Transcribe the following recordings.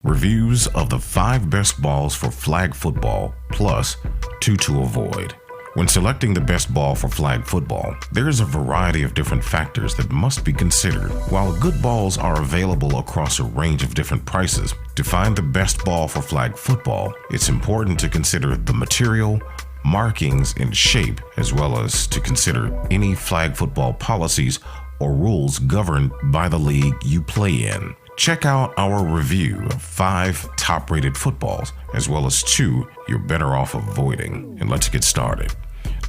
Reviews of the 5 best balls for flag football, plus 2 to avoid. When selecting the best ball for flag football, there is a variety of different factors that must be considered. While good balls are available across a range of different prices, to find the best ball for flag football, it's important to consider the material, markings, and shape, as well as to consider any flag football policies or rules governed by the league you play in. Check out our review of 5 top-rated footballs, as well as 2 you're better off avoiding. And let's get started.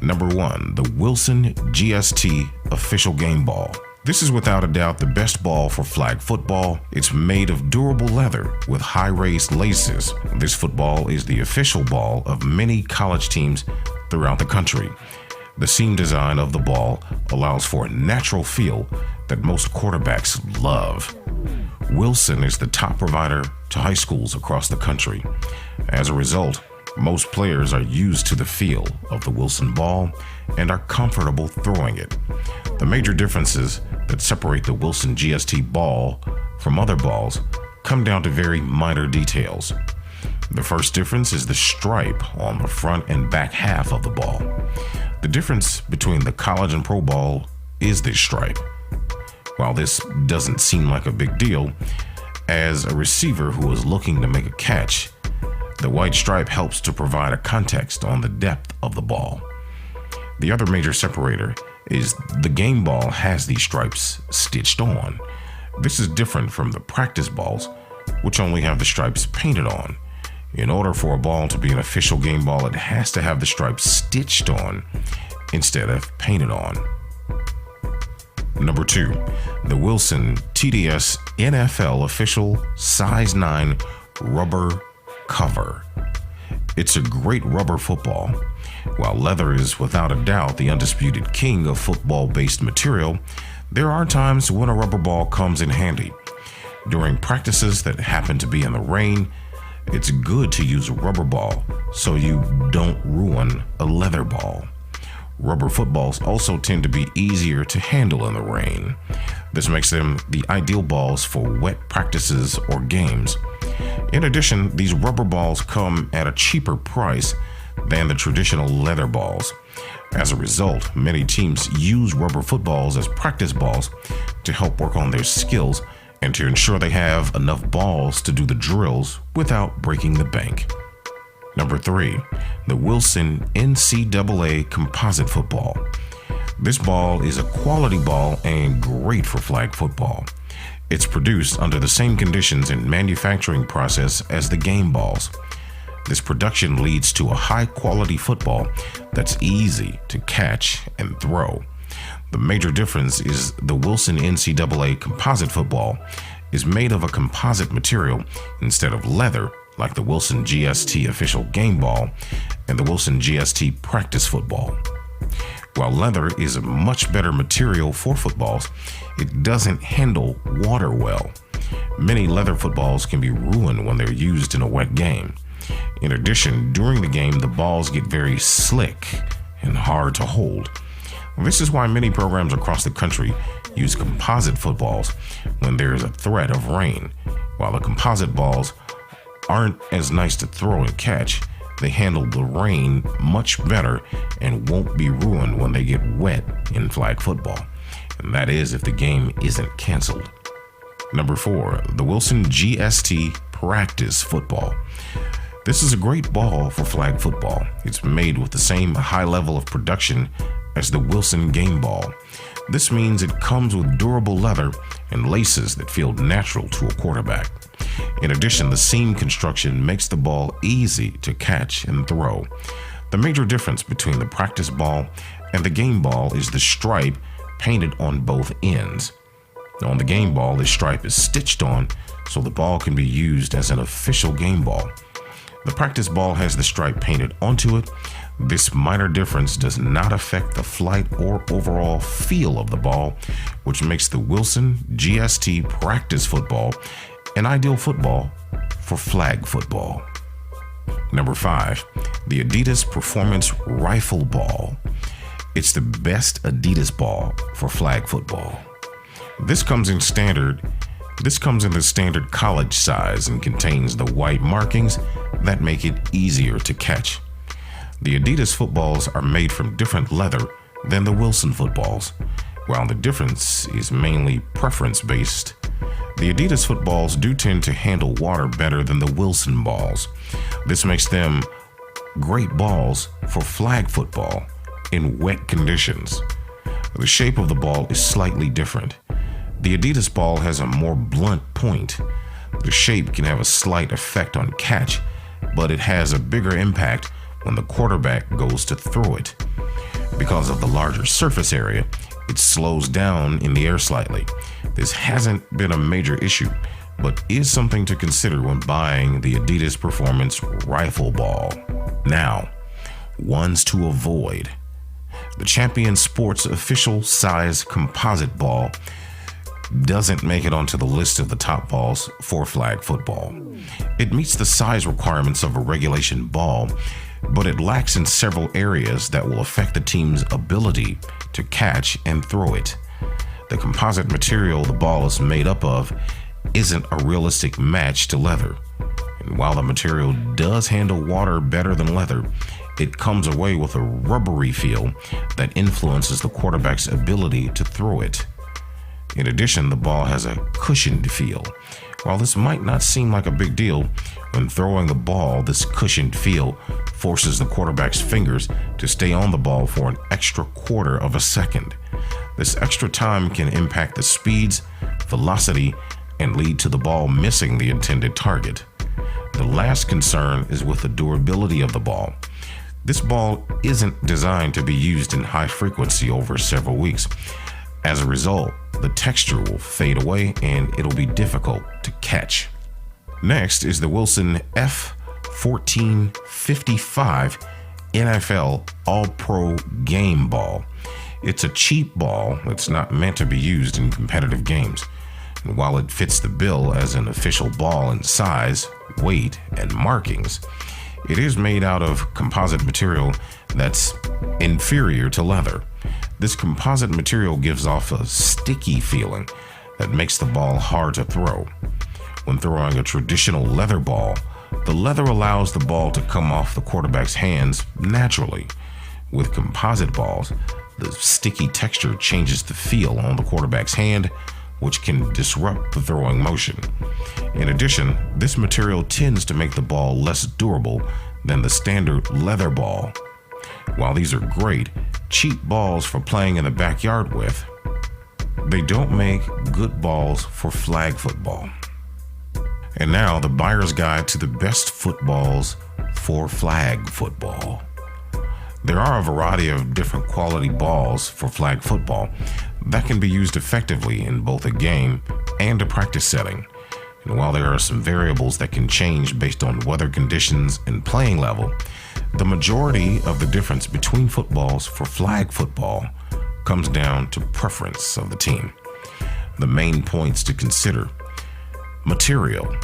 Number 1, the Wilson GST Official Game Ball. This is without a doubt the best ball for flag football. It's made of durable leather with high-raised laces. This football is the official ball of many college teams throughout the country. The seam design of the ball allows for a natural feel that most quarterbacks love. Wilson is the top provider to high schools across the country. As a result, most players are used to the feel of the Wilson ball and are comfortable throwing it. The major differences that separate the Wilson GST ball from other balls come down to very minor details. The first difference is the stripe on the front and back half of the ball. The difference between the college and pro ball is this stripe. While this doesn't seem like a big deal, as a receiver who is looking to make a catch, the white stripe helps to provide a context on the depth of the ball. The other major separator is the game ball has these stripes stitched on. This is different from the practice balls, which only have the stripes painted on. In order for a ball to be an official game ball, it has to have the stripes stitched on instead of painted on. Number 2, the Wilson TDS NFL Official Size 9 Rubber Cover. It's a great rubber football. While leather is without a doubt the undisputed king of football-based material, there are times when a rubber ball comes in handy. During practices that happen to be in the rain, it's good to use a rubber ball so you don't ruin a leather ball. Rubber footballs also tend to be easier to handle in the rain. This makes them the ideal balls for wet practices or games. In addition, these rubber balls come at a cheaper price than the traditional leather balls. As a result, many teams use rubber footballs as practice balls to help work on their skills and to ensure they have enough balls to do the drills without breaking the bank. Number 3, the Wilson NCAA Composite Football. This ball is a quality ball and great for flag football. It's produced under the same conditions and manufacturing process as the game balls. This production leads to a high-quality football that's easy to catch and throw. The major difference is the Wilson NCAA Composite Football is made of a composite material instead of leather, like the Wilson GST Official Game Ball and the Wilson GST Practice Football. While leather is a much better material for footballs, it doesn't handle water well. Many leather footballs can be ruined when they're used in a wet game. In addition, during the game, the balls get very slick and hard to hold. This is why many programs across the country use composite footballs when there is a threat of rain. While the composite balls aren't as nice to throw and catch, they handle the rain much better and won't be ruined when they get wet in flag football. And that is if the game isn't canceled. Number 4, the Wilson GST Practice Football. This is a great ball for flag football. It's made with the same high level of production as the Wilson game ball. This means it comes with durable leather and laces that feel natural to a quarterback. In addition, the seam construction makes the ball easy to catch and throw. The major difference between the practice ball and the game ball is the stripe painted on both ends. On the game ball, this stripe is stitched on so the ball can be used as an official game ball. The practice ball has the stripe painted onto it. This minor difference does not affect the flight or overall feel of the ball, which makes the Wilson GST Practice Football an ideal football for flag football. Number 5, the Adidas Performance Rifle Ball. It's the best Adidas ball for flag football. This comes in standard This comes in the standard college size and contains the white markings that make it easier to catch. The Adidas footballs are made from different leather than the Wilson footballs, while the difference is mainly preference-based. The Adidas footballs do tend to handle water better than the Wilson balls. This makes them great balls for flag football in wet conditions. The shape of the ball is slightly different. The Adidas ball has a more blunt point. The shape can have a slight effect on catch, but it has a bigger impact when the quarterback goes to throw it. Because of the larger surface area, it slows down in the air slightly. This hasn't been a major issue, but is something to consider when buying the Adidas Performance Rifle Ball. Now, ones to avoid. The Champion Sports official size composite ball doesn't make it onto the list of the top balls for flag football. It meets the size requirements of a regulation ball, but it lacks in several areas that will affect the team's ability to catch and throw it. The composite material the ball is made up of isn't a realistic match to leather. And while the material does handle water better than leather, it comes away with a rubbery feel that influences the quarterback's ability to throw it. In addition, the ball has a cushioned feel. While this might not seem like a big deal, when throwing the ball, this cushioned feel forces the quarterback's fingers to stay on the ball for an extra quarter of a second. This extra time can impact the speeds, velocity, and lead to the ball missing the intended target. The last concern is with the durability of the ball. This ball isn't designed to be used in high frequency over several weeks. As a result, the texture will fade away and it'll be difficult to catch. Next is the Wilson F1455 NFL All-Pro Game Ball. It's a cheap ball that's not meant to be used in competitive games. And while it fits the bill as an official ball in size, weight, and markings, it is made out of composite material that's inferior to leather. This composite material gives off a sticky feeling that makes the ball hard to throw. When throwing a traditional leather ball, the leather allows the ball to come off the quarterback's hands naturally. With composite balls, the sticky texture changes the feel on the quarterback's hand, which can disrupt the throwing motion. In addition, this material tends to make the ball less durable than the standard leather ball. While these are great, cheap balls for playing in the backyard with, they don't make good balls for flag football. And now the buyer's guide to the best footballs for flag football. There are a variety of different quality balls for flag football that can be used effectively in both a game and a practice setting. And while there are some variables that can change based on weather conditions and playing level, the majority of the difference between footballs for flag football comes down to preference of the team. The main points to consider: material.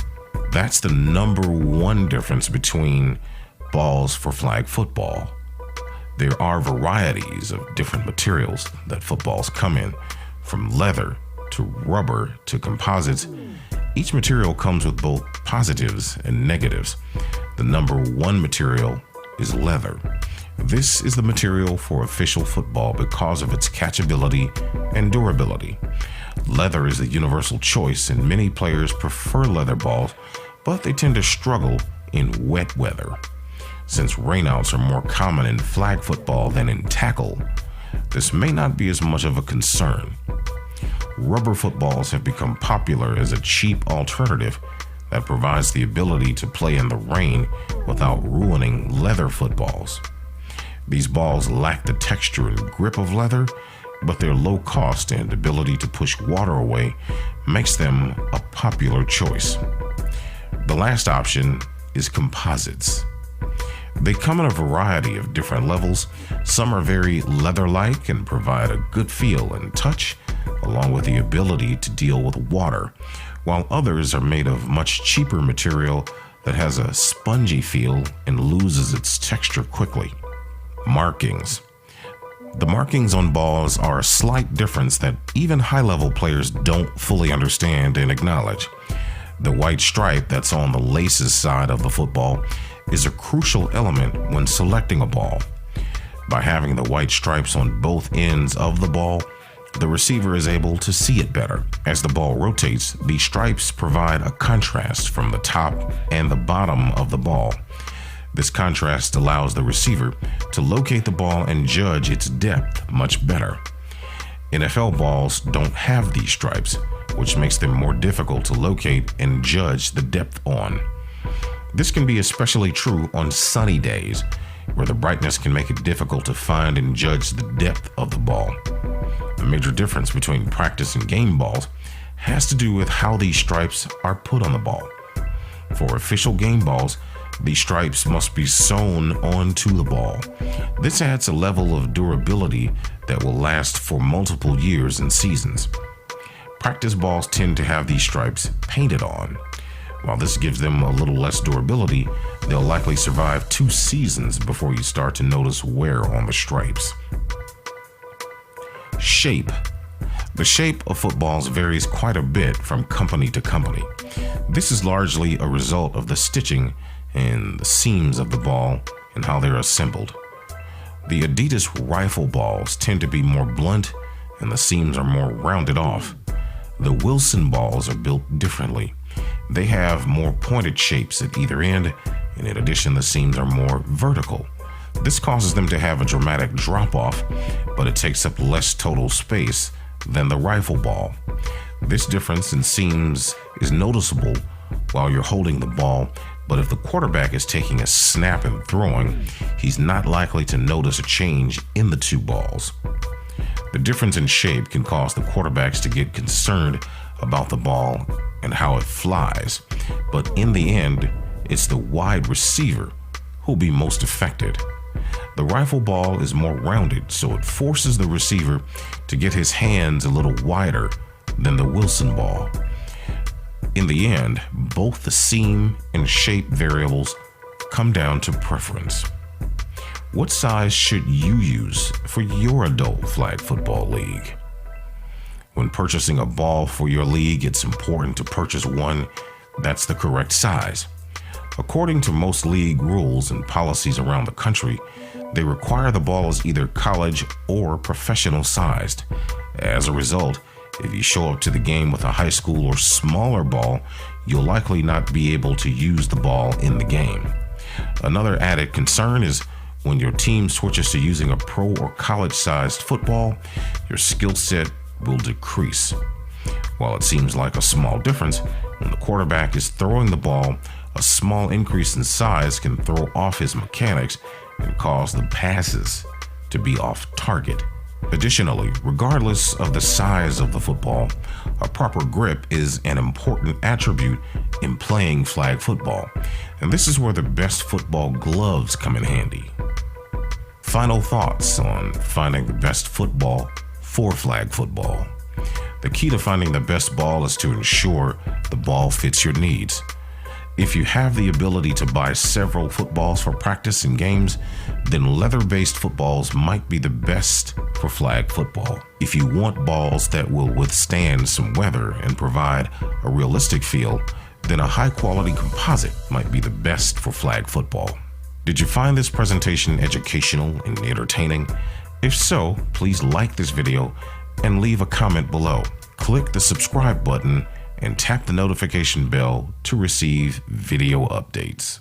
That's the number one difference between balls for flag football. There are varieties of different materials that footballs come in, from leather to rubber to composites. Each material comes with both positives and negatives. The number one material is leather. This is the material for official football because of its catchability and durability. Leather is the universal choice, and many players prefer leather balls, but they tend to struggle in wet weather. Since rainouts are more common in flag football than in tackle, this may not be as much of a concern. Rubber footballs have become popular as a cheap alternative that provides the ability to play in the rain without ruining leather footballs. These balls lack the texture and grip of leather, but their low cost and ability to push water away makes them a popular choice. The last option is composites. They come in a variety of different levels. Some are very leather-like and provide a good feel and touch, along with the ability to deal with water, while others are made of much cheaper material that has a spongy feel and loses its texture quickly. Markings. The markings on balls are a slight difference that even high-level players don't fully understand and acknowledge. The white stripe that's on the laces side of the football is a crucial element when selecting a ball. By having the white stripes on both ends of the ball, the receiver is able to see it better. As the ball rotates, the stripes provide a contrast from the top and the bottom of the ball. This contrast allows the receiver to locate the ball and judge its depth much better. NFL balls don't have these stripes, which makes them more difficult to locate and judge the depth on. This can be especially true on sunny days, where the brightness can make it difficult to find and judge the depth of the ball. The major difference between practice and game balls has to do with how these stripes are put on the ball. For official game balls, these stripes must be sewn onto the ball. This adds a level of durability that will last for multiple years and seasons. Practice balls tend to have these stripes painted on. While this gives them a little less durability, they'll likely survive 2 seasons before you start to notice wear on the stripes. Shape. The shape of footballs varies quite a bit from company to company. This is largely a result of the stitching and the seams of the ball and how they're assembled. The Adidas rifle balls tend to be more blunt and the seams are more rounded off. The Wilson balls are built differently. They have more pointed shapes at either end, and in addition, the seams are more vertical. This causes them to have a dramatic drop-off, but it takes up less total space than the rifle ball. This difference in seams is noticeable while you're holding the ball, but if the quarterback is taking a snap and throwing, he's not likely to notice a change in the 2 balls. The difference in shape can cause the quarterbacks to get concerned about the ball and how it flies, but in the end, it's the wide receiver who'll be most affected. The rifle ball is more rounded, so it forces the receiver to get his hands a little wider than the Wilson ball. In the end, both the seam and shape variables come down to preference. What size should you use for your adult flag football league? When purchasing a ball for your league, it's important to purchase one that's the correct size. According to most league rules and policies around the country, they require the ball as either college or professional sized. As a result, if you show up to the game with a high school or smaller ball, you'll likely not be able to use the ball in the game. Another added concern is when your team switches to using a pro or college-sized football, your skill set will decrease. While it seems like a small difference, when the quarterback is throwing the ball, a small increase in size can throw off his mechanics and cause the passes to be off target. Additionally, regardless of the size of the football, a proper grip is an important attribute in playing flag football, and this is where the best football gloves come in handy. Final thoughts on finding the best football for flag football. The key to finding the best ball is to ensure the ball fits your needs. If you have the ability to buy several footballs for practice and games, then leather-based footballs might be the best for flag football. If you want balls that will withstand some weather and provide a realistic feel, then a high-quality composite might be the best for flag football. Did you find this presentation educational and entertaining? If so, please like this video and leave a comment below. Click the subscribe button and tap the notification bell to receive video updates.